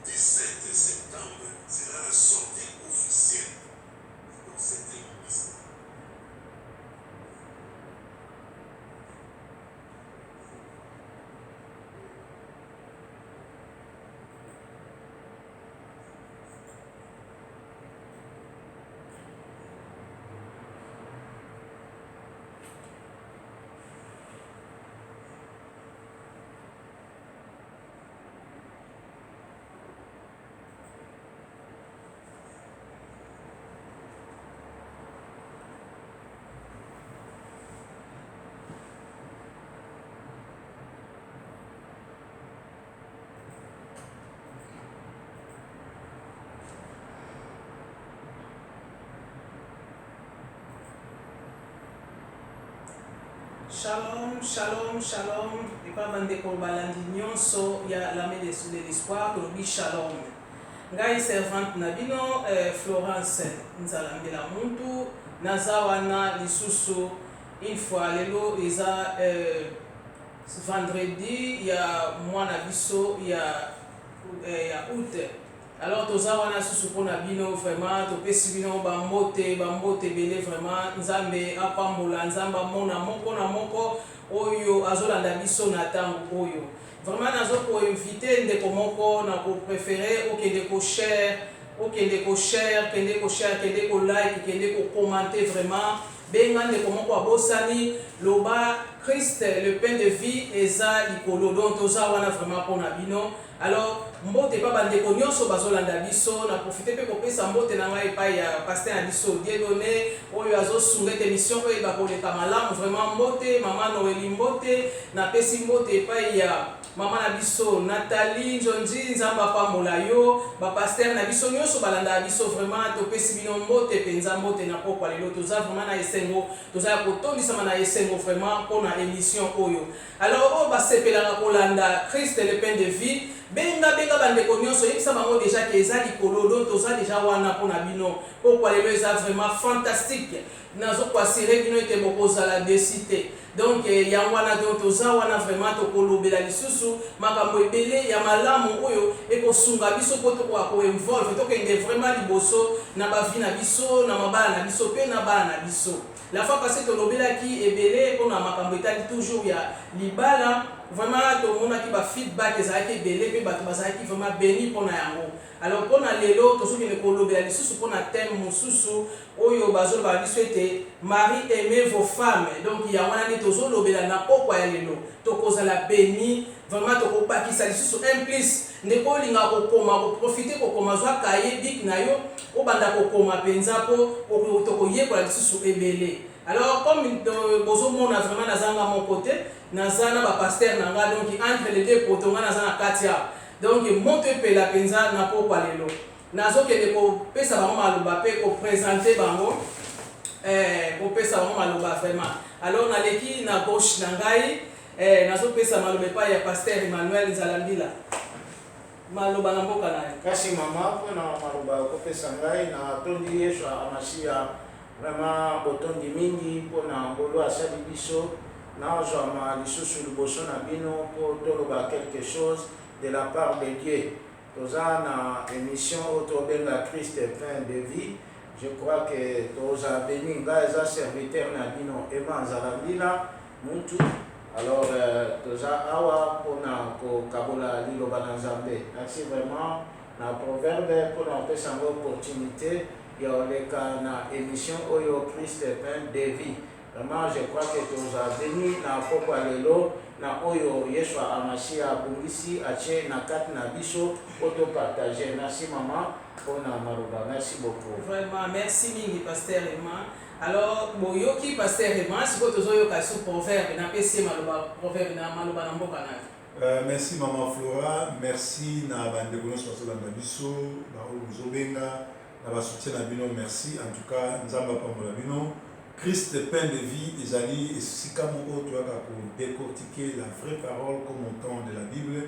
17 septembre sera la sortie officielle. Donc c'était Shalom, shalom, shalom. Et pas bandeko balandi nyonso ya l'armée de l'espoir que shalom. Ngai servante nabino Florence Nzalambela muntu nazawana lisusu une fois lelo eza vendredi ya mwana biso ya août. Alors toza wana susu pona bino vraiment topesi bino bambote belé vraiment nzambe apambola nzambe amona moko na moko oyo azolanda biso na ntango oyo vraiment nazo koinvite ndeko moko na kopréféré okende koshare kende kolike kende kokommente vraiment benga ndeko moko abosani loba Christ le pain de vie eza likolo donc toza wana vraiment pona bino. Alors mbote pa bandeko nyonso bazolanda biso na profiter pe kopesa mbote na ngai pa ya pasteur na biso Dieudonné oyo azosunga émission oyo bakoleka malamu vraiment mbote mama Noeli mbote na pesi mbote pa ya mama na biso Nathalie Njonji nzamba pambola yo ba pasteur na biso nyonso balanda biso vraiment topesi bino mbote penza mbote na pokwa lelo toza vraiment na esengo toza kotondisa na esengo vraiment pona émission oyo. Alors o basepelaka kolanda Christ le pain de vie benga bandeko nyonso yebisa bango déjà que eza likolo donc toza déjà wana pona bino pokwa lelo eza vraiment fantastique nazo kwasire bino ete bokozala desite donc yango wana donc toza wana vraiment tokolobela lisusu makambo ebele ya malamu oyo ekosunga biso po tokoka koinvolve tokende vraiment liboso na bavi na biso na mabala na biso pe na bana na biso. La fois passée tolobelaki ebele mpona makambo etali toujours ya libala vraiment tomonaki bafeedback ezalaki ebele mpe bato bazalaki vraiment béni mpona yango. Alors mpona lelo tozokende kolobela lisusu mpona thème mosusu oyo bazoloba biso ete Marie aimez vos femmes donc yango wana nde tozolobela na pokwa ya lelo tokozala béni vraiment tokopakisa lisusu implice ndeko olingaka kokoma koprofite kokoma zwa kaye bik na yo obanda kokoma mpenza mpo tokoyekola lisusu ebele. Alors comme bozomona vraiment nazanga mon côté naza na bapasteur na nga donc entre les deux potes nga naza na kati ya donc moto epela mpenza na pokwa lelo nazokende kopesa bango maloba mpe kopresente bango kopesa bango maloba vraiment. Alors naleki na gauche na ngai nazopesa maloba epai ya pasteur Emmanuel Nzalambila maloba na mboka na ye. Kasi mama mpona maloba kopesa ngai na tondi Yesu amasiya vraiment botondi mingi mpona ngolo asali biso nazwama lisusu liboso na bino mpo toloba quelque chose de la part de Dieu. Toza na émission oyo tobenga Christ pain de vie. Je crois que toza béni ngai eza serviteur na bino Emma Nzalambila muntu. Alors toza awa mpona kokabola liloba na Nzambe. Merci vraiment na proverbe mpona kopesa yango opportunité ya oleka na émission oyo Christ pain de vie. Vraiment je crois que toza béni na pokwa lelo na oyo Yesu amasiya abungisi atie na kati na biso oto partager. Merci maman mpona maloba. Merci beaucoup. Vraiment merci mingi pasteur Emma. Alors boyoki pasteur Emma siko tozoyoka su proverbe na pesi maloba proverbe na maloba na mboka na. Merci maman Flora, merci na bandeko nyonso bazolanda biso baoyo bozobenga na basoutien na bino. Merci en tout cas nzambe apambola bino. Christ pain de vie ezali esika moko toyaka kodécortiquer la vraie parole comme on entend de la Bible.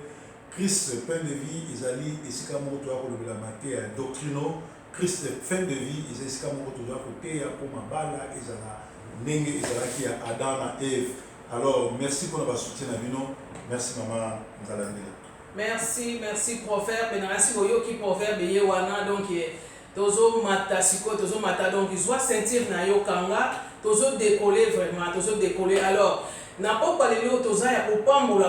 Christ pain de vie ezali esika moko toyaka kolobela mate ya doctrino. Christ fin de vie ezali esika moko toyaka koteya mpo mabala ezala ndenge ezalaki ya Adam na Eve. Alors merci pour la soutien na bino. Merci maman Nzalambila. Merci, proverbe. Merci qui proverbe yewana donc tozo mata siko tozo mata donc ils doivent sentir na yo kanga tozo décoller vraiment tozo décoller alors na pas parler toza ya kopambola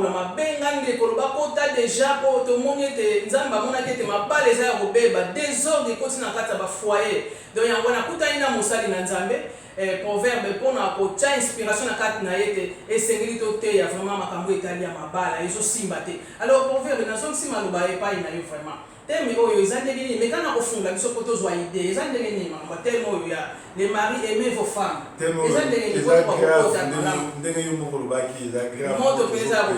ma benga ndeko ba kota déjà po to moniete nzamba mona kete mabale za ya kobeba désordre koti na kata ba foyer donc yango na kuta ina mosali na nzambe proverbe pona ko cha inspiration na kati na yete esengeli to te ya vraiment makambo etali ya mabala ezo simba te alors proverbe na son sima loba epai na yo vraiment teme oyo ezandeli ni mekana kofunga biso poto zwa idée ezandeli ni mama teme oyo ya les maris aimez vos femmes ezandeli ni votre kokota ndenge yo moko lobaki ezagréable moto pesa ko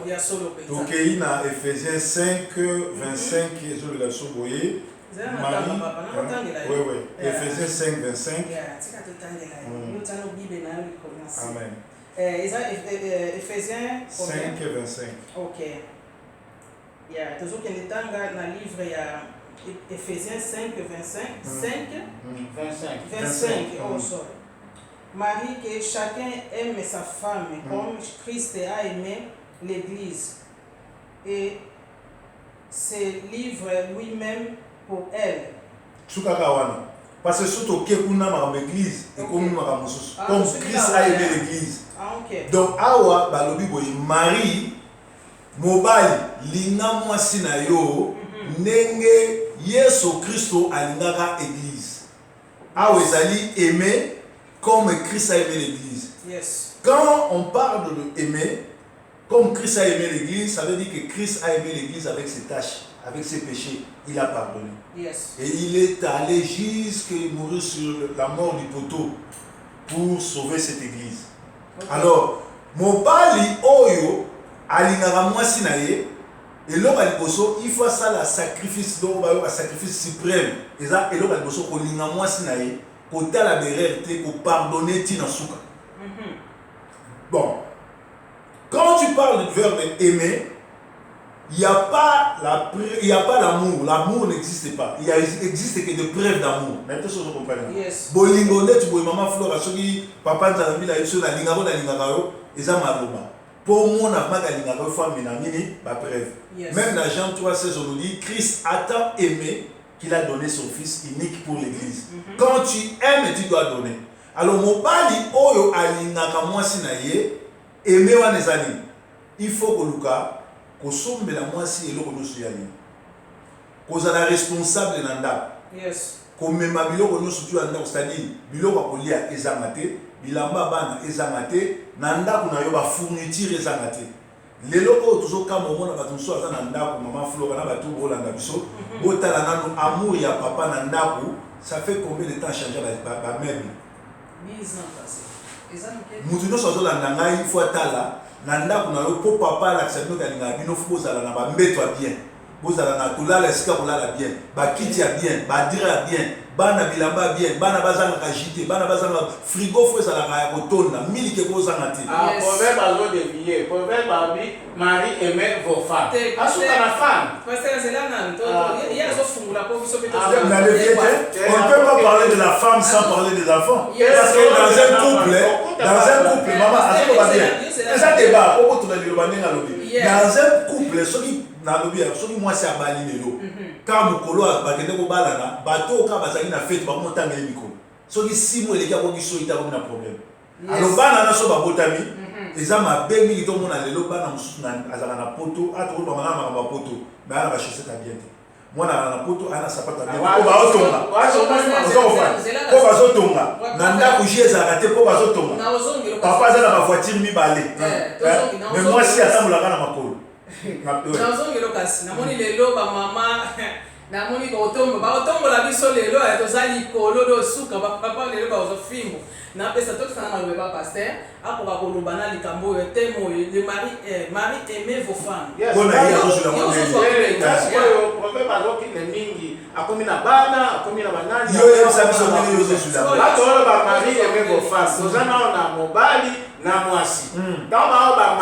ya solo pesa donc ina Ephésiens 5:25 ezoloba biso boye oui, Ephésiens 5:25. Amen. Ephésiens 5:25. Ok. Yeah, toujours qu'il est dans le livre Ephésiens 5:25. 25. Oh, sorry. Marie, que chacun aime sa femme comme Christ a aimé l'Église et se livre lui-même pour elle. Parce que surtout que kuna ma église et comme Christ a aimé l'église. Donc awa balobi boy Marie mobali linga mwasi na yo ndenge Yesu Kristo alingaka église. Awa ezali aimer comme Christ a aimé l'église. Yes. Quand on parle de aimer comme Christ a aimé l'église, ça veut dire que Christ a aimé l'église avec ses tâches, avec ses péchés, il a pardonné. Yes. Et il est allé jusqu'à mourir sur la mort du poteau pour sauver cette église. Okay. Alors, mobali oyo alingaka mwasi na ye eloko liboso il faut ça la sacrifice donc ba yo sacrifice suprême eza eloko liboso ko linga mwasi na ye ko tala bererte ko pardonner tina suka. Bon, quand tu parles du verbe aimer, il n'y a pas l'amour. L'amour n'existe pas. Il n'existe que des preuves d'amour. Maintenant, je comprends. Yes. Bolingo net, boy maman Flora, soki papa nzambi la yeso na lingaro na lingaro, eza maloba. Pour moi, na pas lingaro femme na mini, ba preuve. Même dans Jean 3:16 on nous dit Christ a tant aimé qu'il a donné son fils unique pour l'église. Quand tu aimes, tu dois donner. Alors mobali oyo alingaka mwasi na ye, aimer wana ezali. Il faut que luka kosombela mwasi eloko nyonso ya ye kozala responsable na ndako. Yes. Komema biloko nyonso tu ya ndako, c'est-à-dire biloko ya kolia ezanga te, bilamba bana ezanga te, na ndako na yo bafourniture ezanga te. Lelo oyo tozokamba omona bato mosusu aza na ndako mama Flora na bato bolanda biso botala nano amour ya papa na ndako. Ça fait combien de temps changer ba meuble 10 ans passé. Mutu nyonso azolanda ngai il faut atala na ndako na yo po papa alakisa bino kalinga bino fo bozala na bambeto ya bien, bozala na kolala esika kolala bien, bakiti ya bien, badira ya bien, bana bilamba ya bien, bana bazangaka jite, bana bazangaka frigo fo ezalaka ya kotonda milike kozanga te. Proverbe azodevie, proverbe abi Marie aimait vos femmes. Asuka na femme. Parce que c'est là il y a zo fungula po biso beto. On ne peut pas parler de la femme sans parler des enfants. Parce que dans un couple, maman, ça va bien. C'est ça débat. Dans un couple, soki mwasi abali lelo ka mokolo bakende kobalana bato ka bazali na fete bakomotangeli mikolo soki simo eleki akokiso itakomi na problème. Alors bana naso babotami eza mabe mingi tomona lelo bana mosusu azala na poto atokoli bamana makambo ya poto me ana bachaussette ya bien te mwana ala na poto ana sapata bien po bazotonga na ndako ji ezalaka te po bazotonga papa aza na bavoiture mibale me mwasi atambolaka na makolo. Nazongelo kasi namoni lelo ba mama namoni baotombola biso lelo tozali kolo do suka papa lelo bazofimbo na pesa tokisana malobe ba pasteur akoka koloba na likambo oyo temo le mari aimez vos femmes. Proverbe azokinde mingi akomi na bana akomi na banani yo yebisa biso ndenge yozosula batolo ba mari aimez vos femmes tozana na mobali na mwasi kama ba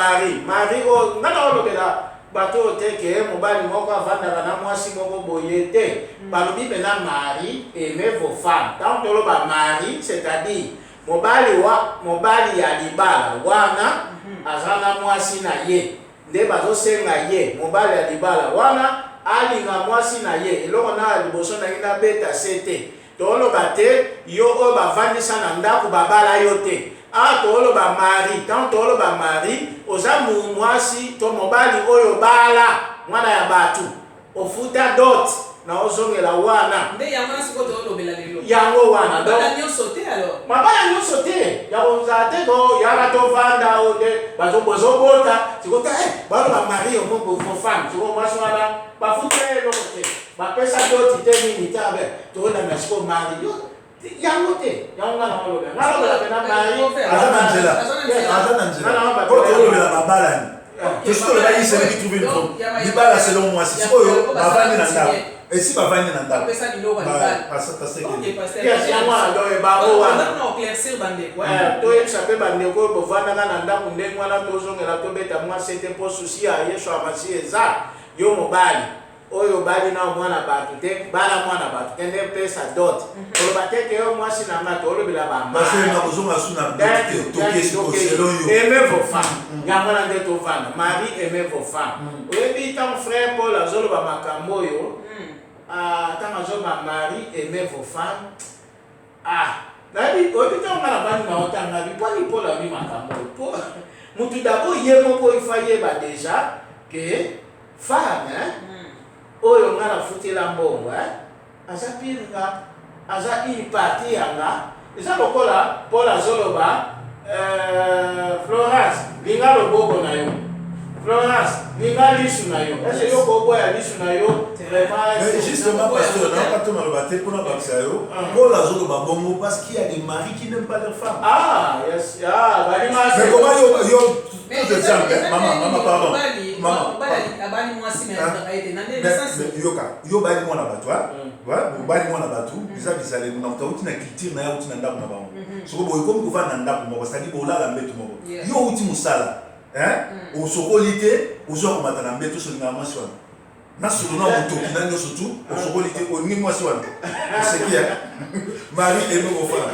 mari o ngana olobela bato teke mobali moko avandaka na mwasi moko boye te balobi pena mari aimez vos femmes. Donc toloba mari c'est-à-dire mobali ya libala wana aza na mwasi na ye nde bazosenga ye mobali ya libala wana alinga mwasi na ye eloko na liboso na ye na beta sete toloba te yo oyo bavandisa na ndako babala yo te toloba mari tant toloba mari oza mwasi to mobali oyo bala mwana ya batu ofuta dot na ozongela wana nde yango na siko tolobela lelo yango wana bala nyonso te alors mabala nyonso te yakoza te to yaka tovanda ode bazobota sikota baloba mari omo fofane siko mwasi wana bafuta eloko te bapesa doti te nini te abe tolanda siko mari yango te yango ngana olobe ngaloba pena mari aza na nzela po tolobela babalani tosiko lobaki celui qui trouve une femme libala selon moi si oyo bavandi na ndako esi bavandi na ndako toyebisa mpe bandeko oyo bovandaka na ndako ndenge wana tozongela tobeta mwasi ete mpo susi ya yesu amasi eza yo mobali oyo bali na mwana bato te bala mwana bato te nde pesa dot oloba teke yo mwasi na nga tolobela aimez vos femmes yango wana nde tovanda mari aimez vos femmes oyebi ntango frère paul azoloba makambo oyo ntango azoloba mari aimez vos femmes nayebi oyebi ntango nga na bandi na otanga biponi paul abi makambo oyo mutu dabo ye moko ifa yeba deja ke femme oyo nga nafutela mbongo aza pire nga aza une partie yanga eza lokola paul azoloba Florence linga loboko na yo Florence linga lisu na yo ese yo koboya lisu na yo justement pasteur nakati maloba te mpona bakisa yo paul azoloba bongo parce qu'il y a des maris qui n'aiment pas leurs femmes yes mais comment yo tout exemple maman pardon maman abali mwasi na ete na ndenge yoka yo bali mwana bato bali mwana bato biza bizale na mtauti na culture na ya uti na ndako na bango soko boye comme kovanda na ndako moko sadi bolala mbeto moko yo uti musala osokoli te ozwa komata na mbeto solinga mwasi wana nasolo na motoki na nyonso tu osokoli te olingi mwasi wana oseki ya mari eme kofana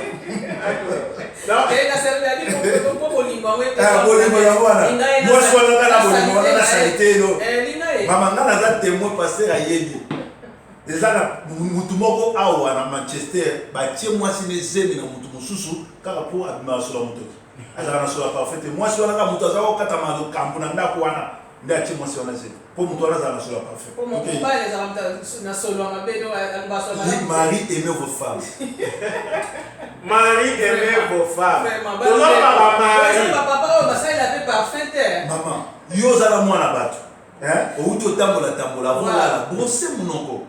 bolingo yango wana mwasi wana kaka bolingo wana na salite eno mama nga naza témoin paster ayebi eza na mutu moko awa na manchester batie mwasi ne zemi na mutu mosusu kaka mpo abima asola motoki azalaka na sola parfait te mwasi wana kaka mutu azala kokatama kambo na ndako wana nde atie mwasi wana zemi mpo mutu wana azala na sola parfait mari aimez vos femmes Marie aimez vos femmes. Maman, yo zala mwana bato. Outi otambola tambola volala brosse monoko.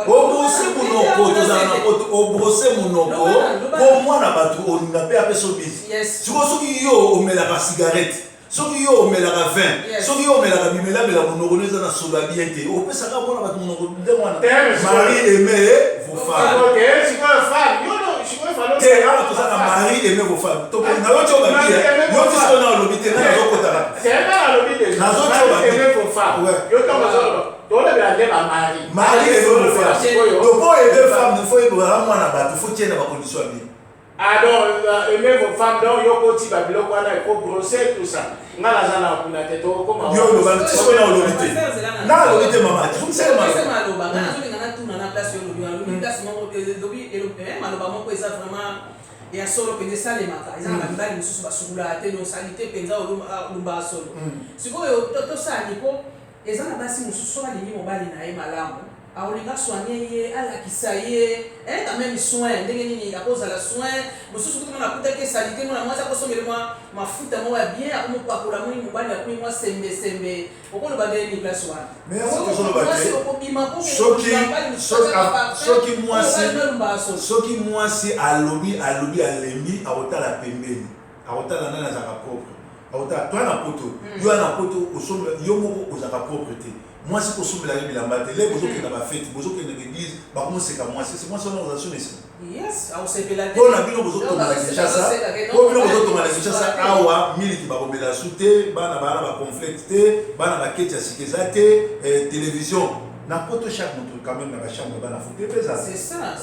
Obrose monoko tozala na poto obrose monoko po mwana bato olinga pe apeso bisi. Siko soki yo omelaka cigarette. Soki yo omelaka vin, soki yo omelaka bimela monoko neza na sola bien te. Opesaka mwana bato monoko nde mwana. Marie aimez vos femmes. Te ala tozala mari aimez vos femmes. To na yo tio ba bia. Yo ti so na lobité na zo kotaka. C'est pas la lobité. Na zo tio ba aimez vos femmes. Yo to ba zo. To le ba de ba mari. Mari aimez vos femmes. To po aimer femme ne faut ébra mwana ba to faut tiena ba condition bien. Alors aimez vos femmes donc yo koti ba biloko wana ko brosser tout ça. Ngala zana kuna te to ko ma. Yo lo ba ti so na lobité. Na lobité mama. Tu sais ma. maloba moko eza vraiment ya solo mpenza esalemaka eza na bamibali mosusu basukula te nosali te mpenza olumba solo sikoyo tosali mpo eza na basi mosusu so alingi mobali na ye malamu aolinga soigne ye alakisa ye quand même soin ndenge nini akozala soin mosusu kutu mona akutaki esali te mona mwasi akosomele mwa mafuta moko ya bien akomopakola moni mobali akumi mwa sembe okoloba nde ni place wana soki mwasi alobi alembi akotala pembeni akotala nani azalaka propre akotala toa na poto yo ana poto yo moko ozalaka propre te mwasi kosombelaka bilamba te le bozokenda bafete bozokenda l'église bakomoseka mwasi c'est mwasi wana oza sone mpona bino bozotonga na kinshasa po bino bozotonga na kinshasa awa miliki bakobela su te bana bana baconflete te bana baketi ya sika eza te télévision na poto chaque moto quand même na bachambre bana fote mpe ezala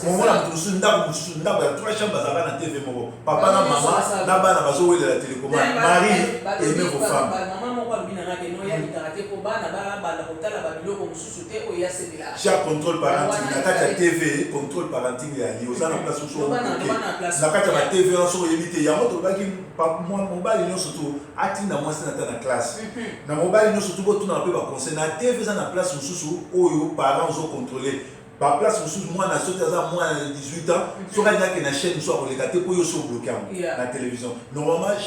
momona moto mosusu ndako ya 3 chambre azalaka na tv moko papa na mama na bana bazowelela télécommande mari aimez vos femmes chaque contrôle parenting na kati ya TV contrôle parenting ya li oza na place oso na kati ya TV oso oyebite yango tolobaki mobali nyonso to atinda mwasi na ta na classe na mobali nyonso to botuna mpe baconseil na TV eza na place mosusu oyo parent ozocontrôle ba place mosusu mwana soki aza mwana 18 ans soki alingaki na chaîne mosusu akoleka te mpo yo so bloqué yango na télévision normalement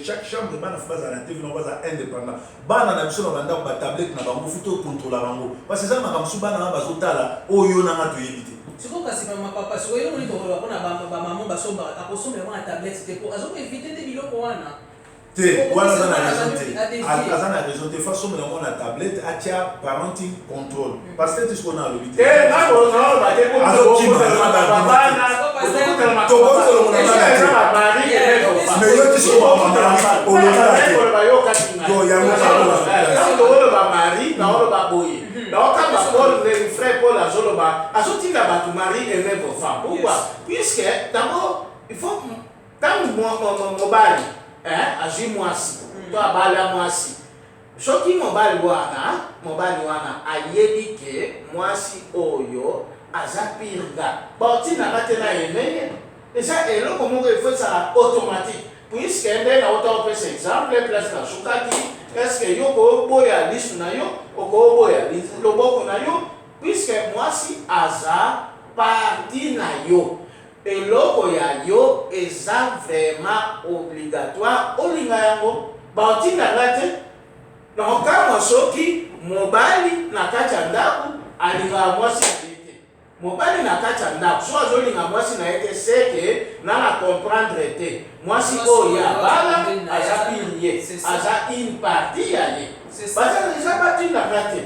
chaque chambre bana fo baza na TV no baza indépendant bana na biso na bandako batablette na bango futi ocontrôla bango parce que eza makambo mosusu bana na bazotala oyo nanga toyebi te sikoyo kasi papa sikoyo eloko nini tokoloba mpona bamama basombaka akosombela mwana tablette te po azokoevite te biloko wana te wana aza na raison te aza na raison te fa sombela ngo na tablette atia parenting contrôle parce que tisiko na alobi te mais yo tisiko bamari naoloba boye naokamba Paul le frère Paul azotinda bato mari aime vos femmes pourquoi puisque d'abord il faut ntango mobali azwi mwasi to abala mwasi soki mobali wana ayebi ke mwasi oyo aza pirga baotinaka te na yemeye eza eloko moko ifo ezala automatique puisque nde nauta opesa exemple place nasukaki eske yo koboya lisu na yo okoboya loboko na yo puisque mwasi aza parti na yo eloko ya yo eza vraiment obligatoire olinga yango baotindanga te naokamwa soki mobali na kati ya ndako alingaka mwasi na ye te mobali na kati ya ndako so azolinga mwasi na ye te seke nana comprendre te mwasi oyo abala aza pilie aza une partie ya ye eza batindanga te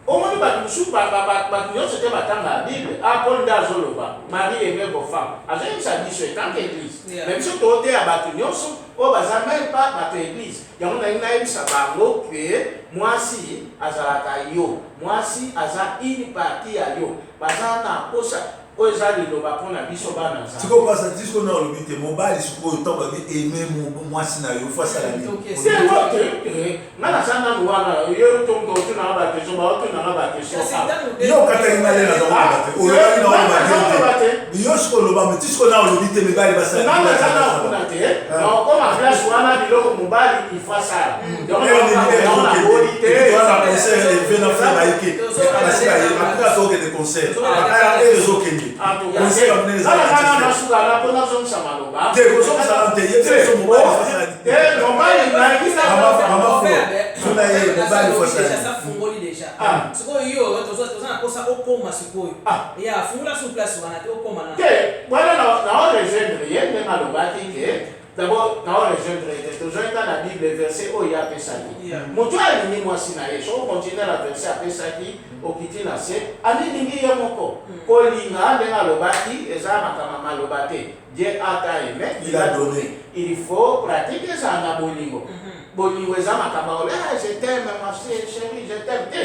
omoni bato mosusu bato nyonso te batanga ya bible apol nde azoloba mari aime vos femmes azoyebisa biso etanke église me biso tooteya bato nyonso oyo baza meme pa bato église yango nalingi nayebisa bango ke mwasi azalaka yo mwasi aza une partie ya yo baza na posa oyo eza liloba mpona biso bana sikoyo mpasa tisiko na olobi te mobali sikoyo ntango babi aime mwasi na yo fo asala nini nga naza nanu wana yo tongo otunanga bakeso baotunanga bakeso yo okataki nga lela naoloba te olobaki na oloba te yo sikoyo oloba me tisiko na olobi te mibali basala naza nakuna te naokoma place wana biloko mobali ifo asala wana concert eve na fle bayike apres azokende concert ezokende fungoli deja sikoyo yo toza na posa okoma sikoyo ya fungula sur place wana te okoma na te wana naorejoindre ye nde nalobaki ke d'abord naorejoindre te tozoyinga na bible verset oyo apesaki moto alingi mwasi na ye so okontinue na verset apesaki okiti na se alilingi ye moko kolinga ndenge alobaki eza makambo maloba te Dieu ata aimé il a donné il faut pratiquer ça na bolingo bolingo eza makambo ole je t'aime ma chérie je t'aime te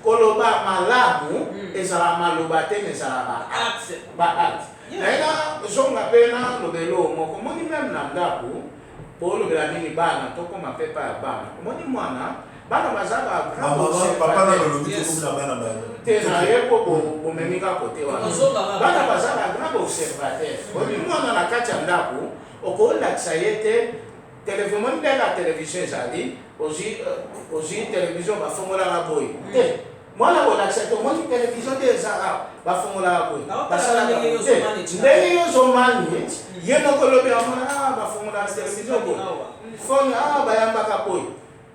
koloba malamu ezala maloba te ezala baacte nayenga zonga mpe na lobelo moko omoni meme na ndako bolobela nini bana tokoma mpe pa ya bana omoni mwana bana baza te na ye mpo bomemi kako te wana bana baza bagrave observateur omi mwana na kati ya ndako okolakisa ye te telefomoni ndenge ya televizio ezali ozwi televizio bafongolaka boye te mwana kolakisa te omoni televizio te ezaka bafongolaka boye basalaka te ndenge yozomani ye moko lobi amona bafongolaka televizio boye fone bayambaka boye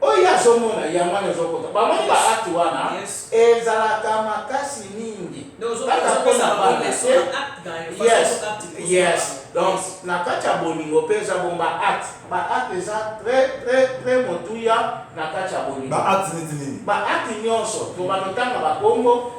oyo azomona yango wana ezokota bamoni baakti wana ezalaka makasi mingi kaka mpona bana yes donc na kati ya bolingo mpe eza bon baacte eza très motuya na kati ya bolingo baacte nyonso to banotanga bakongo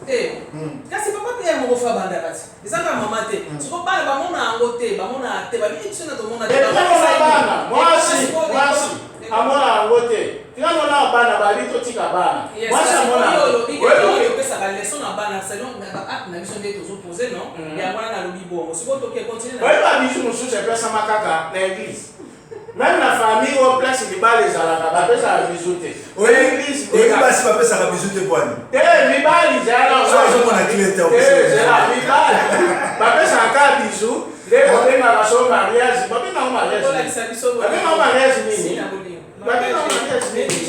te kasi papa pe mo fa banda kasi ezaka mama te siko bana bamona yango te bamona te babi biso na tomona te bana mwasi amona yango te tingano na bana bali totika bana mwasi amona yo pesa ka leçon na bana selon ba acte na biso nde tozo poser non ya wana na lobi bongo siko to ke continuer na ba biso mususu pesa makaka na église même la famille au place de bas les alaka ba pesa biso te l'église oui basi ba pesa ka biso te kwani te mi bali zala so mona cliente au zala mi bali ba pesa ka biso le bobenga ba so mariage ba benga mariage ba benga mariage nini ba benga mariage nini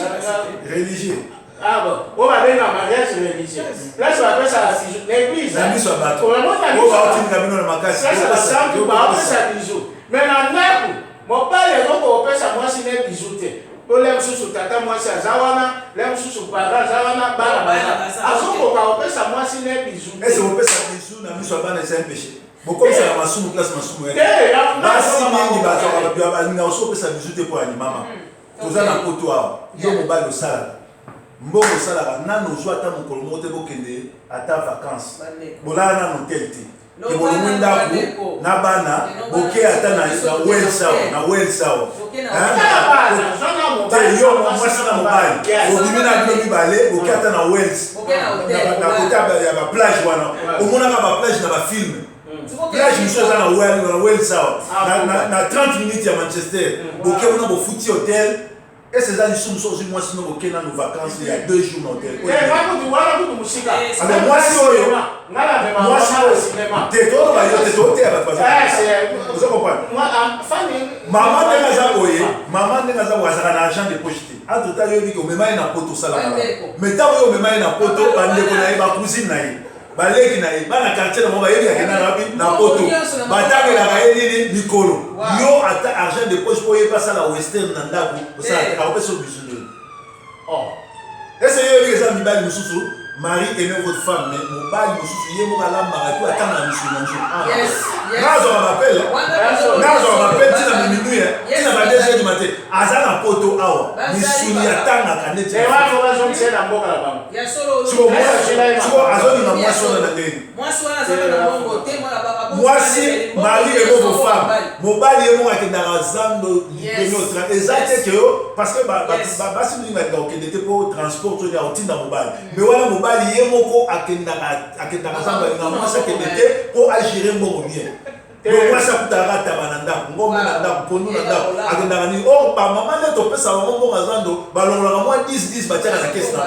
religieux ah bon on va benga mariage religieux place ba pesa l'église na biso bato on va otinga bino na makasi ça ça ba pesa biso mais na naku mobali ezokopesa mwasi ne bizu te po le mosusu tata mwasi aza wana le mosusu papa aza wana bana baza azokoka kopesa mwasi ne bizu te ese kopesa bizu na miso ya bana eza mpeshe bokomisaka masumu place masumu te basi mingi bazaka balinga osopesa bizu te po yani mama toza na poto awa yo mobali osalaka mbongo osalaka nano ozwa ata mokolo moko te bokende ata vacance bolala nano tel te ebolomu ndako na bana boke ata na wel sawa te yo mwasi na mobali obimi na bino mibale boke ata na wels na kota ya baplage wana omonaka baplage na bafilme plage miso eza na wel sawa na 30 minutes ya Manchester boke wana bofuti hotel ese eza lisumu so ozwi mwasi no boke nano vacances ya 2 jours na hotel alors mwasi oyo te toloba yo te tooteya bato oza comprendre mama ndenge aza boye azalaka na argent de poche te entre temps yo biki omema ye na poto osalaka mais ntango yo omema ye na poto bandeko na ye bacousine na ye baleki na ye bana quartier na mo bayebi akendaka wapi na poto batangelaka ye nini mikolo yo ata argent de poche po yeba asala western na ndako osalaka akopesa yo bisu nini ese yo yebi eza mibali mosusu Marie aimait votre femme, mais mon bail me soucie, mon alam maratou, attends la mission dans le Nazo m'appelle, tu n'as minuit, tu n'as pas 2h du matin. Azana poto awa, mission y attend la canette. Et moi, je vais jouer dans le boca là-bas. Tu vois, Azoni m'a moi sur la tête. Moi, si Marie aimait vos femmes, mon bail est moi qui n'a pas zando, exact que parce que basi nous m'a dit que pour transport tu as outil dans mon bail. Mais voilà mon bail est moko akendaka zamba na mwasa kebete pour agir mbongo bien. Donc moi ça kutara tabananda ngombe na ndako pondu na ndako akendaka ni oh ba mama ne to pesa mbongo ngazando balongola moi 10 batiaka na caisse na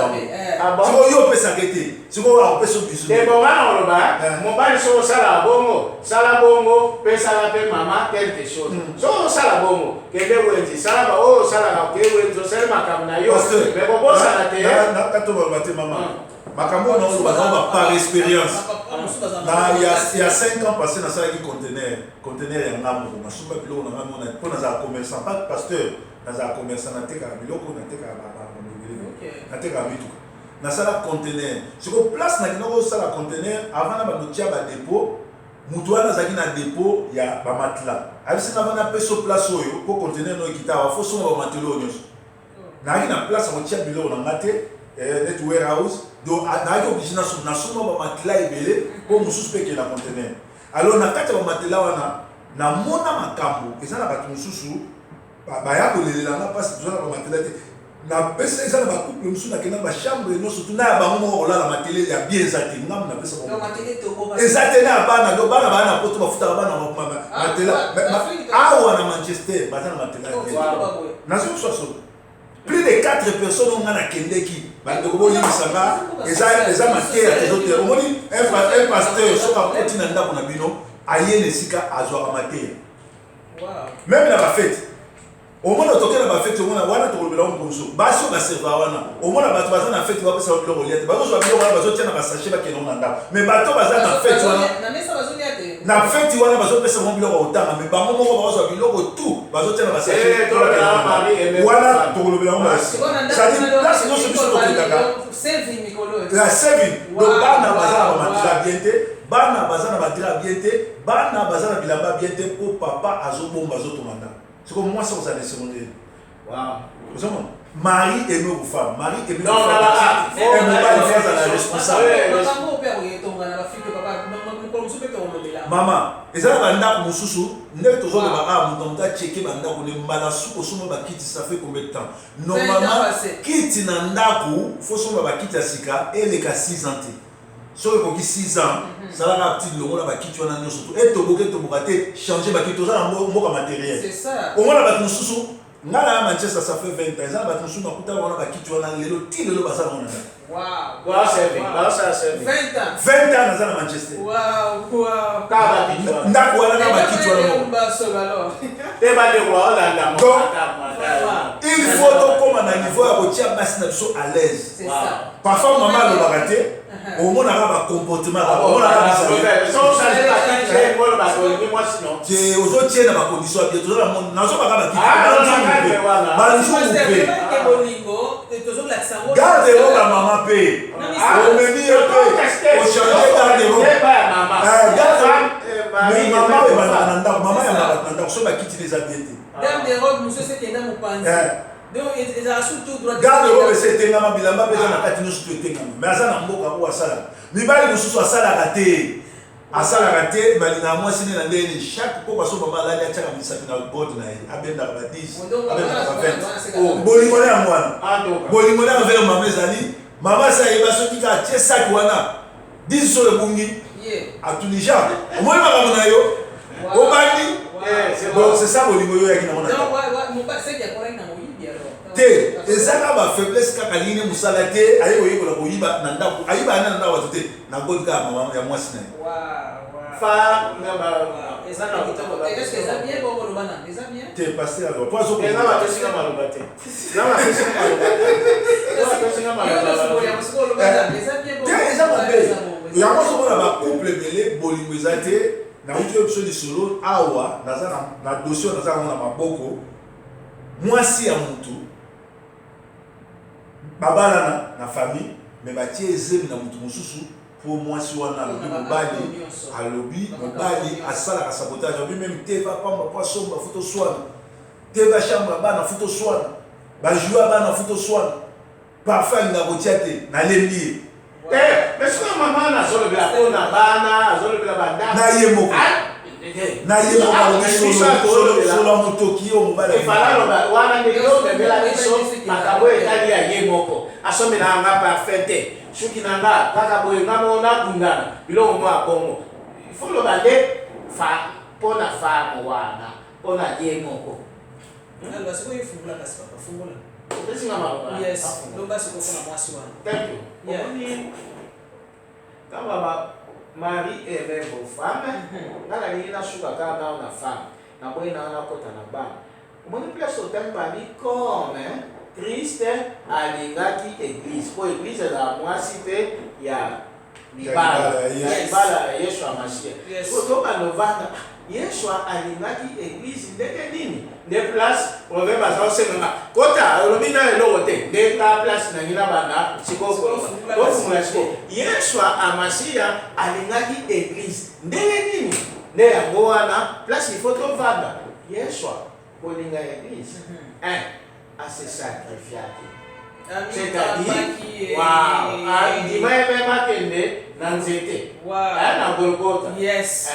bango. Siko yo pesa kete. Siko wa pesa bisu. Et bon wana oloba mon bail so sala bongo pesa la pe mama quelque chose. So sala bongo kende wenzi sala ba oh sala na ke wenzo sala makamna yo. Mais bon sala te. Na kato ba bate mama. Makambo na ozo bazamba par expérience. Na il y a 5 ans passé dans ça qui conteneur ya ngambo na sumba biloko na ngambo na pour na commerçant pas pasteur na commerçant na teka biloko na teka na teka bitu. Na sala conteneur. Sur place na kinoko sala conteneur avant na ba notia ba dépôt mutu wana zaki na dépôt ya ba matla. Abisi na bana peso place oyo ko conteneur no ekitawa fo so ba matelo nyonso. Na na place ko tia biloko na ngate net warehouse donc na ko bijina so na suma ba matla ebele ko mususu peke na conteneur. Alors na kati ba matla wana na mona makambo ezana ba mususu ba ya ko lelela na passe zona ba matla te na pesa ezana ba couple mususu na kena ba chambre no surtout na ba mo ola la matele ya bien ezate ngam na pesa ko ezate na bana do bana poto bafuta bana matela awa na Manchester bazana matela na so plus de 4 personnes ont na kendeki bande ko boli misanga eza matière des autres omoni un pasteur so ka koti na ndako na bino ayene sika azwa matière même na ba fête omona tokena ba fête omona wana tokolobela onkonso baso ba serva wana omona bato baza na fête ba pesa biloko liate bazo zwa biloko wana bazo tia na ba sachet ba keno na ndako mais bato baza na fête wana na mesa bazo liate na fête wana bazo pesa mo biloko otanga mais bango moko bazo zwa biloko tout bazo tia na ba sachet wana tokolobela onkonso ça dit place no se biso tokendaka la serving donc bana baza na ba matira bien te bana baza na ba dira bien te bana baza na bilamba bien te pour papa azobomba azotomanda. C'est comme moi, ça vous allez secondaire. Wow. Marie aimait vos femmes. Marie aimait vos femmes. Elle ne va pas faire la responsable. Maman, et ça va ndako mususu, ndeko tozo de ba mutonta checker bandako ne malasu osoma ba kiti ça fait combien de temps? Normalement, kiti na ndako, faut soma ba kiti asika et les 6 ans. So ko 6 ans, ça va petit longo na ba kiti wana nyoso to et to bokate changer ba kiti to za mboka matériel. C'est ça. Au moins ba mususu, ngala Manchester ça fait 20 ans, ça ba mususu na kuta wana ba kiti wana lelo ti lelo ba sa wana. Wow. Voilà, c'est bien. Ça, c'est 20 bien. ans. 20 ans dans Manchester. Wow, wow. Ndako wana na ba kiti wana. Il faut donc comme un niveau à retirer basi na biso à l'aise. C'est ça. Parfois maman le baraté, au moins on a un comportement, on a un c'est aux autres tiens na ba condition bien tout le monde nazo ba ba kiti. Garde robe à maman paye. On me dit paye. Au changer garde robe. Mais maman est banana, maman est banana, so ba kiti les habités. Garde des robes, monsieur c'est qu'il y a mon panzi. Donc ils ont surtout droit. Garde robe c'est tengama bilamba pesa na kati nyusu tengama. Mais azana mboka ko asala. Mibali mususu asala raté. Asala raté balina moi sine na ndeni chaque fois so mama la ya chaka misapi na board na ye. Abenda ba 10. Abenda ba 20. Oh, bolingo ya mwana. Bolingo ya vers maman ezali. Maman sa yeba so kika tie sac wana. 10 so le bungi. À Tunisia. Au moins maman na yo. Au bandi. Donc c'est ça bolingo yo ya kina mona. Non, ouais, mon père c'est qu'il y a quoi na moyibi alors. Te ezaka ba faiblesse kaka lini musala te ayi oyi kola koyiba na ndako ayiba na ndako te na godi ka mama ya mwasi na. Fa ngaba ezaka kitoko. Est-ce que ça bien bon le bana? Ça bien? Te passer alors. Toi zo. Eza ba tesi na maloba te. Na ba tesi na maloba te. Eza tesi na maloba. Eza ba be. Ya mo so na ba couple belé bolingo ezate na uti option de solo awa na dossier na za na maboko. Mwasi ya mutu babala na famille mais batie ezemi na mutu mususu pour mwasi wana alobi mobali asala ka sabotage obi même te va pamba poisson ba photo swana te va chambre ba na photo swana ba jouer ba na photo swana parfois na botia te na lembi mais ça maman na zolo bila kona bana zolo bila banda na yemoko na ye solo motoki o mobala efala wana ndeko bemela biso makabo etali ya ye moko asomela nga parfaite suki nanga kaka boye ngamo na kundana biloko mwa bongo ifolo bande fa pona fa wana pona ye moko alors c'est quoi il faut la casse pas fungula opesinga maloba yes donc basi ko na mwasi wana thank you oni kama Marie aimait vos femmes. Nana ni na suka kama na femme. Na boy na kota na bana. Mon place au temps bali comme Christ alingaki église. Pour église la mwasi pe ya libala. Ya libala Yesu amashia. Kutoka November Yesu alingaki église ndeke nini? De place on veut pas ça c'est même kota lobina elote de la place na ngina bana sikoko Yesu amashia alingaki église ndenge nini nde yango wana place il faut to vanda Yesu kolinga église à se sacrifier c'est-à-dire waouh il m'a même kende na nzete na Golgotha yes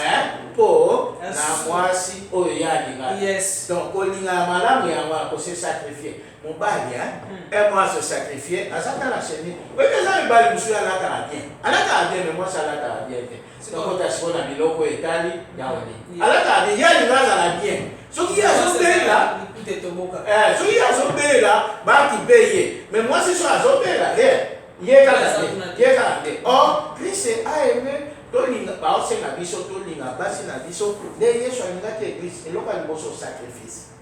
po na mwasi oyo yalinga yes donc kolinga malamu yango ko se sacrifier mobali et moi se sacrifier azaka la cheni oui ça ibali musu alaka bien mais moi ça alaka bien donc ta siko na biloko etali yaoni alaka bien yalinga za bien soki azobela soki azobela baki peye mais moi c'est ça azobela or Christ a aimé tolinga baosenga biso tolinga basi na biso nde Yesu alingaki église eloko ya liboso sacrifice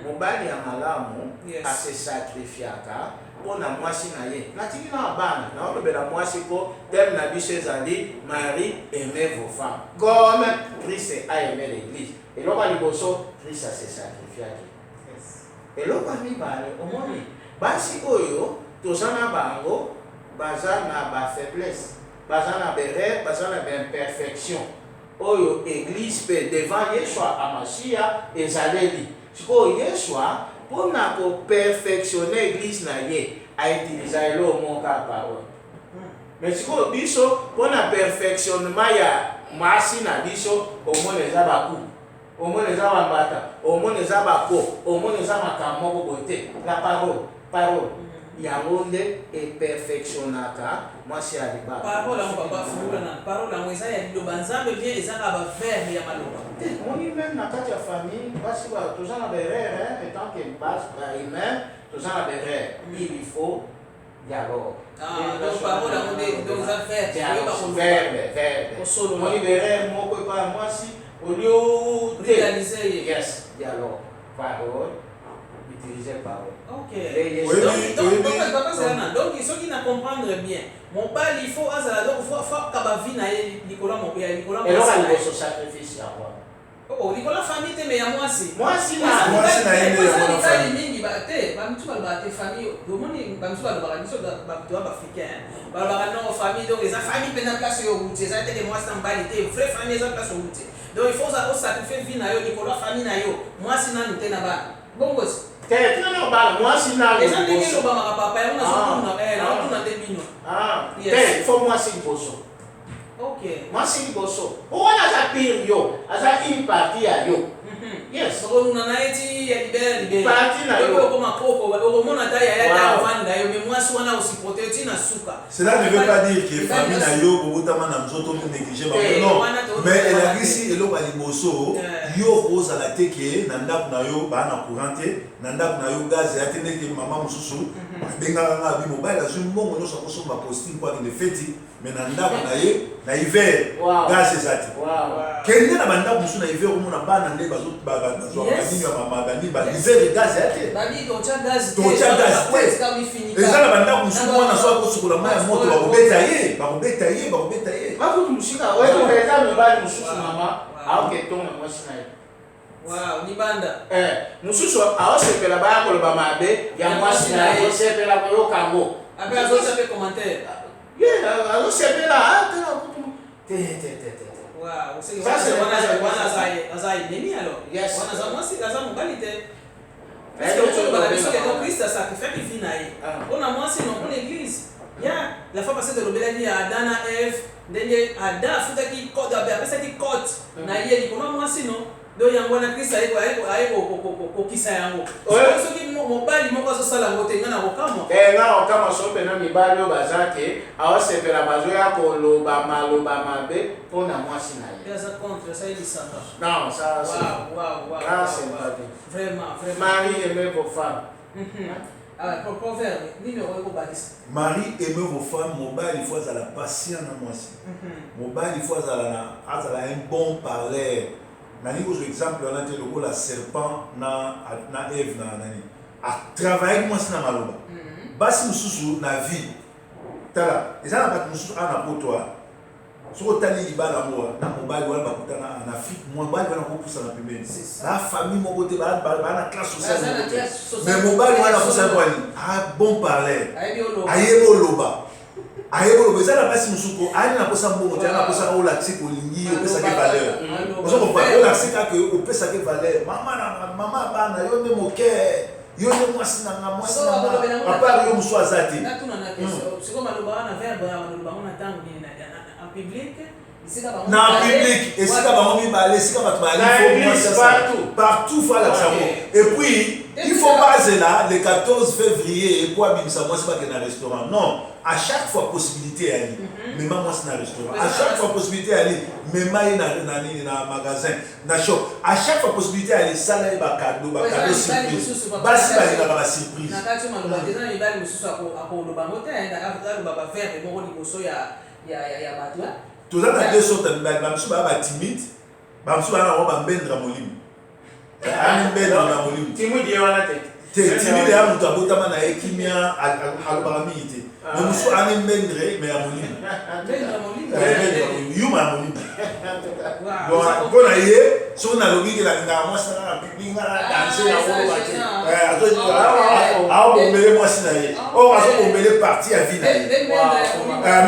mobali ya malamu ase sacrifiaka mpona mwasi na ye natiki na bana naolobela mwasi po teme na biso ezali Marie aimait vos femmes comme Christ a aimé l'église eloko ya liboso Christ ase sacrifiaki eloko ya mibale omoni basi oyo toza na bango baza na ba faiblesse baza na berere baza na imperfection oyo église pe devant Yeshua amashia ezaleli sikoyo Yeshua mpona koperfectionne église na ye autiliza elo moka parole mais sikoyo biso mpona perfectionnement mwasi na biso omona eza baku omona eza bambata omona eza bako omona eza makambo moko bote la parole yango nde eperfectionnaka mwasi ya libala parole yango papa fungula na parole yango eza ya liloba nzambe bien ezaka baverbe ya maloba moni meme na kati ya famille basi toza na berere etant que basi bahumain toza na berere il faut dialogue donc parole yango nde eza verbe moni berere moko epa ya mwasi olio réaliser yes dialogue parole utiliser parole ok oui, donc soki na comprendre bien mobali il faut azala donc faut kaba vie na ye likolo ya likolo eloko liboso sacrifice ya roi likolo famille te me ya mwasi na ye nde ya mwana famille mingi te bamitu balobaka te famille omoni bamitu balobaka biso bato ya baafricain balobaka non famille donc eza famille mpenza place oyo outi eza teke mwasi na mobali te vrai famille eza place oyo outi donc il faut osacrifie vie na yo likolo ya famille na yo mwasi nanu te na bana bongosi tena bala mwasi na eza ndenge elobamaka papa yango nazotuna nde bino te fo mwasi liboso mwasi liboso owana aza pire yo aza une partie ya yo yes okoluna na ye ti ya libere partie na yo okoma koko okomona ta yaya ta ovanda yo mais mwasi wana osipote ti na suka cela ne veut pas dire que famille na yo bobotama na nzoto to néglige bango non mais elakisi eloko ya liboso yo ozala te ke na ndako na yo baa na courant te na ndako na yo gaz ya te ndenge mama mosusu abengaka nga abi mobali azwi mbongo nyonso akosomba postine po akende feti mais na ndako na ye na hiver gaz eza te kende na bandako mosusu na hiver omona bana nde bazwaka banini ya mama banini bahiver gaz ya te totya gaz te eza na bandako mosusu mwana so akosukola mai ya moto bakobeta ye bakutu musika eza mibali mosusu mama aoketonga mwasi na ye libanda mosusu aosepela baya koloba mabe ya mwasi na ye osepela koyoka yango ape azosape commentaire azosepela aza inemi alors Yes. wana aza mwasi aza mobali te Christ a sacrifié vie na ye mpona mwasi no mpona église ya la fois passée tolobelaki ya Adam na Eve ndenge Adam afutaki code apesaki code na ye likolo mwasi no do yango wana Christ aye kokisa yango soki mobali moko azosala yango te nga na kokamwa nga okama so mpena mibali oyo baza ke aosepela bazoya koloba maloba mabe mpona mwasi na ye aza contre asayelisaka non ça c'est pas bien vraiment Marie aimait vos femmes proverbe numéro ekobalisa Marie aimez vos femmes, mobile il faut azala patient na mwasi. Mobile il faut azala un bon parleur. Nani ko exemple on a dit le la serpent na Ève na nani. A travailler mwasi na maloba. Basi mususu na vie. Tala, ezana bat mususu ana potwa. Soko tali libala moa na mobile wala bakutana en Afrique, mobile wana ko poussa na pembeni. La famille mo côté ba na classe sociale. Mais mobile wana ko sa kwani. Ah bon parler. Ayebo loba. Ezana basi musuko ani na posa mbongo te na posa ola tsiko lingi opesa ke valeur. Ozo ko pa ola tsika ke opesa ke valeur. Mama bana yo ne moke. Yo ne mwasi na mwasi na papa yo musu azati. Na tuna na question. Siko maloba na verbe ya maloba na tango ni en public. Na public, et si bango mibale, si bato bali partout faut la savoir. Et puis il faut pas là le 14 février pour abimisa moi c'est pas que dans restaurant. Non, à chaque fois possibilité aller. Même moi c'est dans restaurant. À chaque fois possibilité aller, même na magasin, na shop. À chaque fois possibilité aller ça là ba cadeau surprise. Basi ba ba surprise. Na kati maloba déjà mibale mususu ako loba mote na ba faire mo liboso ya bato. Tout ça dans deux sortes de mibale, ba musu ba timide, ba musu ba na ba mbendra molimo. Ani mbendra na molimo. Timide wana te. Timide ya mutu abotama na ekimia alobaka mingi te. Mais musu ani mbendre mais ya molimo. Mbendra molimo. Yuma ya molimo. Donc mpona ye soki nalobi ke nalingaka mwasi nanga na public nga na danse na koloba te aobombele mwasi na ye oyo azobombele parti ya vie na ye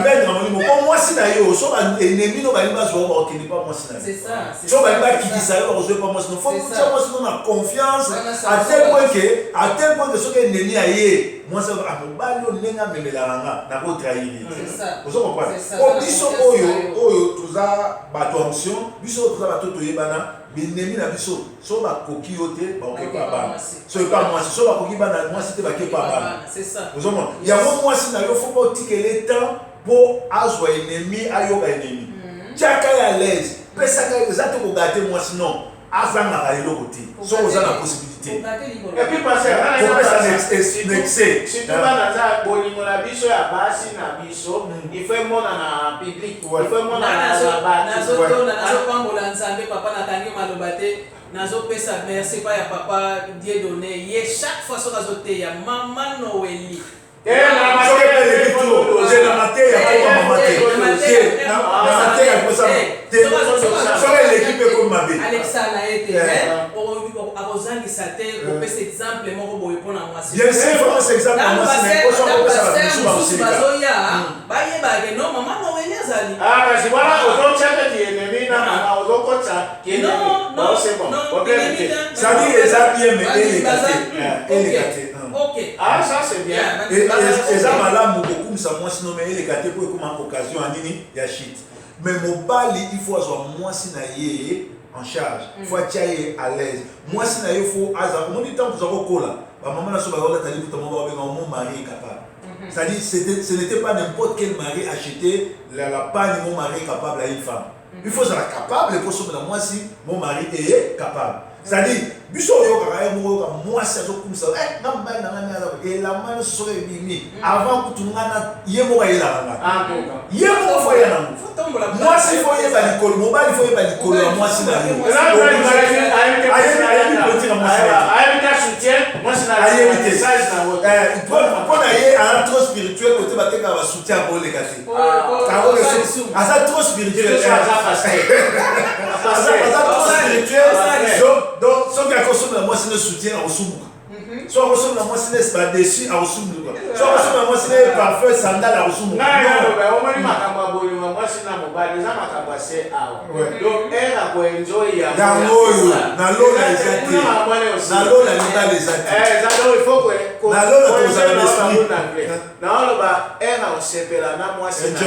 mbendre na molimo po mwasi na ye so baennemi no balingi bazwa bakokende pa mwasi na ye so balingi bakitisa yo bakozwa pa mwasi no fo tia mwasi no na confiance à tel point que soki ennemi ya ye moi ça va mobali onenga memelanga na ko trahir. C'est ça. Vous comprenez? C'est ça. Oh biso oyo toza bato action, biso toza bato toyebana, binemi na biso so ba koki yote ba oké pas bana. So pas moi, so ba koki bana moi c'était ba ke pas bana. C'est ça. Vous comprenez? Il y a moi si na yo faut pas tiquer temps pour azwa ennemi ayoka ennemi. Tiaka ya l'aise. Pesa ka exact ko gâter moi sinon azanga ka eloko te. So oza na possibilité. Et puis parce que nexé. Si tu vas dans un bolingo na biso ya basi na biso, il faut mona na public. Il faut mona na basi. Nazo pambola nzambe papa natangi maloba te. Nazo pesa merci pa ya papa Dieu donné. Ye chaque fois so nazo te ya mama Noeli. Alexandre a été akozangisa te kopesa exemple moko boye mpona mwasi mosusu bazoya bayebake no mama Noeli azali ok. Ah, ça c'est bien. Et ça m'a là beaucoup ça moi sinon mais les gâtés pour comme occasion à nini ya shit. Mais mobali il faut avoir moi si na yé en charge. Faut tirer à l'aise. Moi si na yé faut azar. Mon dit tant vous avez cola. Ba maman na so ba wala tali pour mon mari est capable. C'est-à-dire ce n'était pas n'importe quel mari acheté la panne mon mari est capable à une femme. Il faut être capable pour sauver moi si mon mari est capable. C'est-à-dire, biso yo kaka moi c'est comme ça. Namba na ngana et la main sur les bimi avant que tu ngana yemo ka yela ngana. Ah bon. Yemo faut yela ngana. Moi si faut yeba likolo, mobali faut yeba likolo moi si na yo. Moi c'est na message na wote. Pour na ye un trop spirituel côté ba teka ba soutien pour les gâtés. Asa trop spirituel. Asa trop spirituel. Donc, ce qui a consommé la moi, c'est le soutien à Osumuka. Soit consommé la moi, c'est le spa dessus à Osumuka. Soit consommé la moi, c'est le parfum sandal à Osumuka. Non, on m'a dit que moi, c'est la mobile, les gens m'ont passé à. Donc, elle a quoi enjoy ya. Na lo la exacté. Na lo la lita les actes. Il faut que. Na lo la cosa la l'esprit. Na lo ba, elle a osepela na moi c'est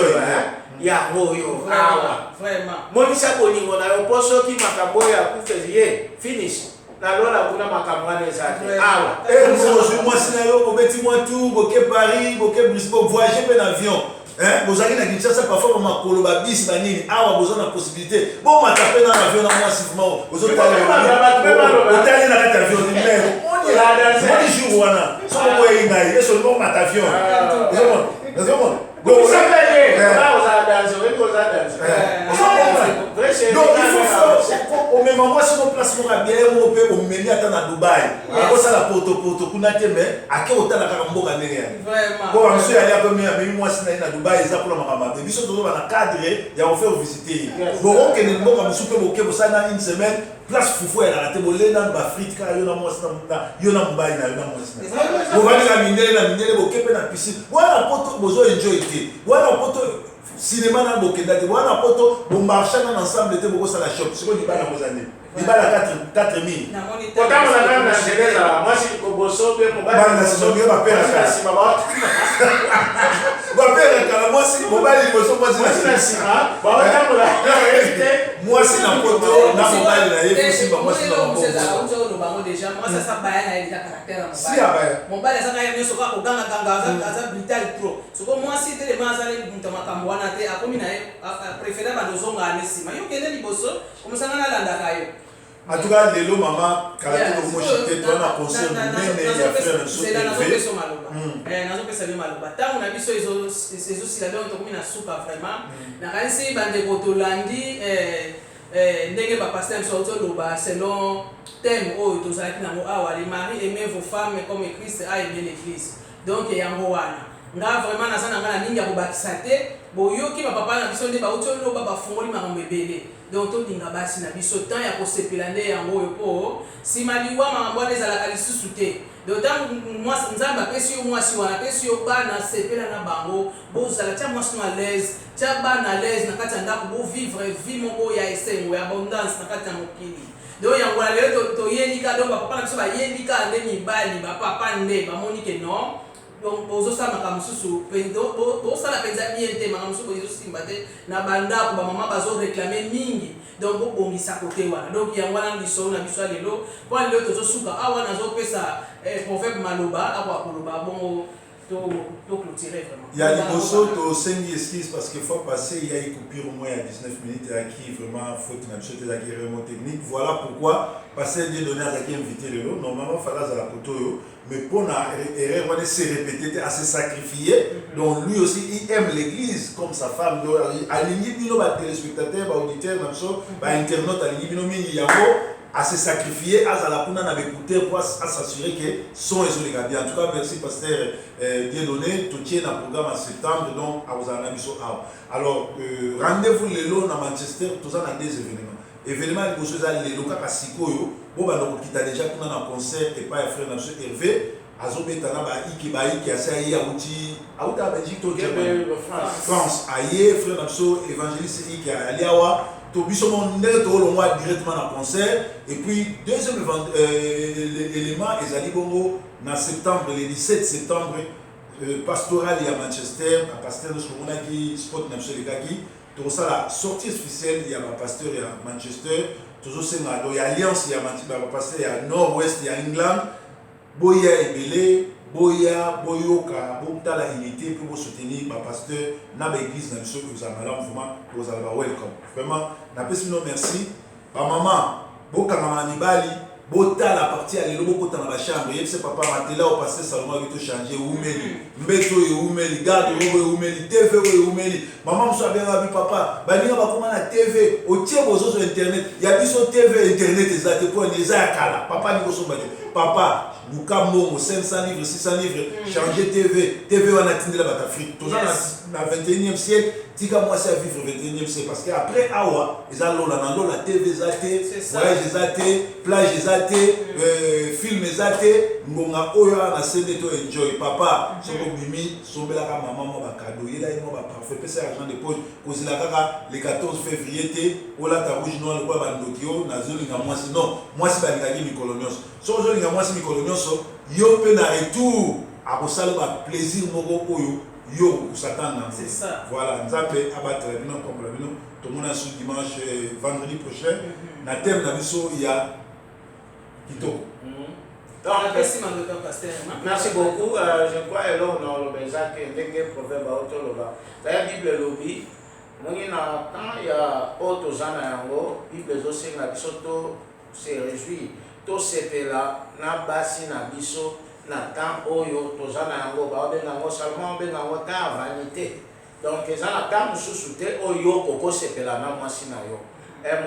ya moyo awa vraiment monisa bolingo na yo poso ki makambo ya kufezie finish na lola kuna makambo na ezate awa moi sina yo obeti moi tout boke Paris boke Brisbane voyager en avion hein bozaki na Kinshasa parfois ma makolo ba bis ba nini awa besoin na possibilité bon matape na avion na moi sivement ozotala otali na kati avion ni mais on est là dans ce jour wana so ko yinga ye seulement matavion donc ça fait donc il faut au même moment si on place mon bien on peut au mener à Dubaï on ça la porto kuna tembe ake otala kaka mboka ndenge ya vraiment bon monsieur ali a mais moi si na Dubaï ça pour la makamba biso to na cadre ya on fait visiter bon on kene mboka musupe boke ça na une semaine place fufu ya raté bolena ba frite ka yo na moi na yo na Dubaï na yo na moi na on va dire la minere boke pe na piscine voilà poto bozo enjoy te voilà poto cinéma na bokenda te wana poto bo marcher ensemble te boko sala shop siko di bana bozane di bana 4000 kota mona na geneza moi si ko boso be mo bana so ngi ba pera ka si baba ba pera ka moi si mobali boso moi si si ba wata mola moi si na poto na mobali na yefu si ba moi si na mobali on bango déjà moi ça ça baya na ya caractère si abaya mobali ça kaya nyoso ka koganga ganga za brutal trop soko moi si te le mazali mutamakambo wana te akomi na préféré ba dozonga anesima yo kende liboso komosanga na landa kayo. En tout cas, lelo maman, caractère de moi j'étais toi na concert nene ya frère nso c'est la nazo peso maloba nazo pesa bien maloba tango na biso ezo sila donc tokomi na soupa vraiment na kanisi bande kotolandi ndenge ba pasteur so loba selon thème oyo tozalaki nango awa les maris aimez vos femmes comme Christ a aimé l'église donc yango wana nga vraiment naza na nga na ningi ya kobakisa te boyoki bapapa na biso nde bauti oloba bafungoli makambo ebele donc tolinga basi na biso temps ya kosepela nde yango oyo mpo nsima liwa makambo wana ezalaka lisusu te donc ntango nzambe apesi yo mwasi wana apesi yo bana sepela na bango bozala tia mwasi no à l'aise tia bana à l'aise na kati ya ndako bovivre vie moko ya esengo ya abondance na kati ya mokili donc yango na lelo toyelika donc bapapa na biso bayelika nde mibali bapapa nde bamoni ke non donc bozosala makambo mosusu bosala mpenza bien te makambo mosusu bozosimba te na bandako bamama bazoreklame mingi donc bobongisa kote wana donc yango wana lisolo na biso ya lelo mpo lelo tozosuka awa nazopesa prophète maloba akoya koloba bongo to clôturer vraiment. Il y a des morceaux de 5 excuses parce qu'il faut passer, il y a une coupure au moins à 19 minutes et qui vraiment faut que nous qui vraiment technique. Voilà pourquoi passer des données à qui invité le lot. Normalement, il fallait à la photo, mais pour la erreur, on s'est répété, à se sacrifier. Donc lui aussi, il aime l'église comme sa femme. Donc, aligner bino ba téléspectateurs, ba auditeurs, ba internautes, aligner bino mi yabo. À se sacrifier, à la pouna à écouter pour s'assurer que son et son les gars. En tout cas, merci pasteur Dieudonné. Tout tient un programme en septembre, donc à vous en aviso. Alors, rendez-vous le long à Manchester, tout ça dans des événements. Événements, les choses à l'élo, à Sikoyo, bon, bah, donc, qui a déjà pour un concert et pas un frère dans ce Hervé. Azobetana ba ikibayi qui a saisi à outil à outa Belgique to France aïe frère Napso évangéliste qui a aliawa to bisomo net to longwa directement dans concert et puis deuxième élément ezali bongo na septembre le 17 septembre pastoral à Manchester à pasteur de ce qui spot Napso les gars qui to ça la sortie officielle il y a un pasteur à Manchester toujours c'est il y a alliance il y a un pasteur à nord-ouest il y a England Boya Ebele, Boya, Boyoka, Bokta la unité pour vous soutenir, ma pasteur, na l'église, na biso, vous avez vraiment, vous avez welcome. Vraiment, na pesi no merci. Ma maman, Boka maman Nibali, Bota la partie à l'élo, Bota dans la chambre, et c'est papa Matela au passé Salomon qui te changé, Oumeli, Mbeto et Oumeli, garde et Oumeli, TV et Oumeli. Maman me soit bien ravi, papa, Bania va comment la TV, au tiers aux autres internet, il y a biso TV, internet, et ça te prend les akala, papa n'y va papa. Luka Momo, 500 livres, 600 livres, changer TV, TV on a atteint la Afrique. Tout ça dans le 21e siècle, tika moi c'est à vivre le 21e siècle. Parce qu'après Awa, ils ont la TV zaté, voyage zaté, plage zaté, film zaté, ngonga oya na scène to enjoy. Papa, soko bimi, sombela ka maman mo ba cadeau, il a eu mo ba parfait, pesa argent de poche, cause la kaka le 14 février té, ola ta rouge noir le quoi ba ndokio, na zoli nga moi non, moi c'est ba ngaki mi colonios. So zoli nga moi c'est mi colonios. Yo pe na retour à kosala ba plaisir moko oyo yo kusatana. C'est ça. Voilà, nzambe abattre bino comme la bino tout le monde ce dimanche vendredi prochain na thème na biso il y a kitoko. Merci beaucoup. Je crois que l'on a le besoin que proverbe auto loba. La Bible lobby. Mongi na quand il y a auto zana yango, Bible zo senga biso to se réjouit. To sepela na basi na biso na temps oyo tozana yango ba benga ngo seulement benga ngo ta vanité donc ezana temps mususu te oyo koko sepela na mwasi na yo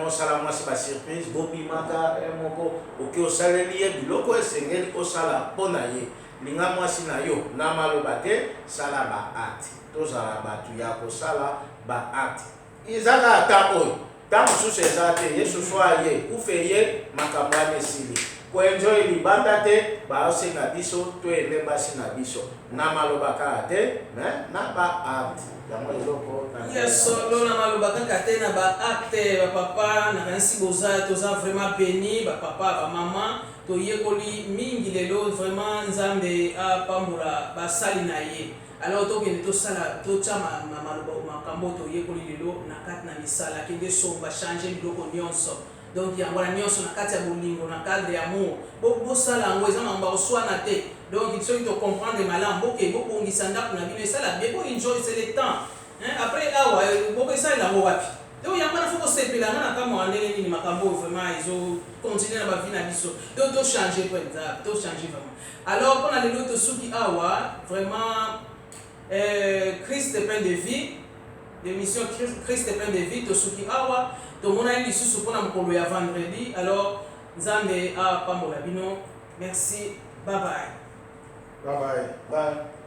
mo sala mwasi ba surprise bobimaka moko oki osaleli ye biloko esengeli osala pona ye linga mwasi na yo na maloba te sala ba acte tozala batu ya kosala ba acte izaka ata oyo tant mususu eza te yesu soa ye ufeye makambo amesili koenjoy libanda te baosenga biso to ele basi na biso na maloba kaka te na ba acte yango eloko solo na maloba kaka te na ba acte bapapa na kanisi toza vraiment béni bapapa bamama toyekoli mingi lelo vraiment nzambe apambola basali na ye. Alors tokende tosala totia makambo toyekoli lelo na kati na misala kende somba changer biloko nyonso donc yango na nyonso na kati ya bolingo na cadre ya amour bosala yango eza makambo oswana te donc soki to comprendre malamu bobongisa ndako na bino esala bien enjoy c'est le temps après awa bokosalela yango wapi donc yango na fo kosepelanga na kama ndenge nini makambo vraiment ezo continuer na bavi na biso donc to changer mpenza to changer vraiment. Alors mpona lelo tosuki awa vraiment Christ est plein de vie, l'émission Christ est plein de vie, tosuki awa, tomona lisusu pona mokolo ya vendredi. Alors Nzambe a pambola bino. Merci, bye bye. Bye bye. Bye.